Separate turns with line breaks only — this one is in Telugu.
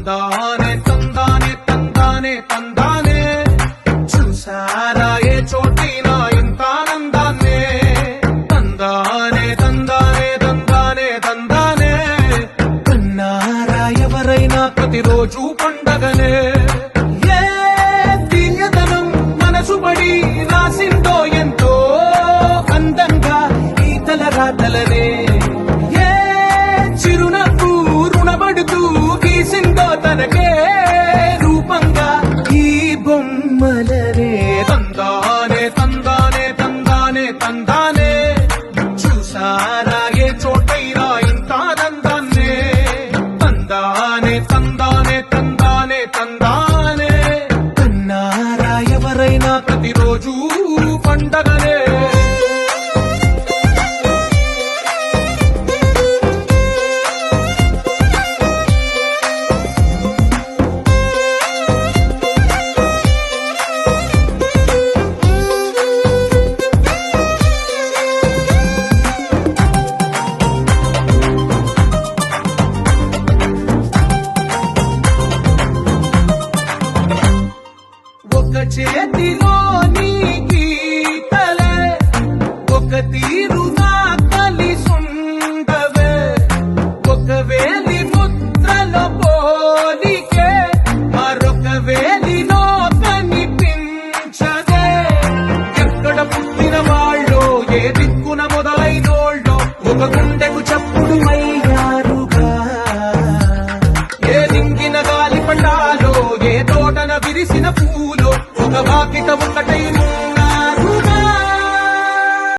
తందానే తందానే తందానే తందానే చూసారా ఏ చోటినా ఇంత ఆనందాన్నే తందానే తందానే తందానే తందానే కన్నారా ఎవరైనా ప్రతిరోజు పండగనే ఏ తీయదనం మనసు పడి రాసిందో ఎంతో అందంగా ఈ తలరాతలనే ఏ చిరునవ్వు రుణపడుతూ గీసిందో తనకే రూపంగా ఈ బొమ్మలనే తందానే తందానే తందానే తందానే చూసారా ఏ చోటైనా ఇంత ఆనందాన్నే తందానే తందానే తందానే తందానే కన్నారా ఎవరైనా ప్రతిరోజు పండగనే ఒక చేతిలో నీ గీతలే ఒక తీరుగా కలిసుండవే ఒక వేలి ముద్రలో పోలికే మరొక వేలిలో కనిపించదే ఎక్కడ పుట్టిన వాళ్ళో ఏ దిక్కున మొదలైనోళ్ళో ఒక గుండెకు చప్పుడు అయ్యారుగా ఏ దింగిన గాలి పటాలో ఏ తోటన విరిసిన పూలో ఒక వాకిట ఒకటై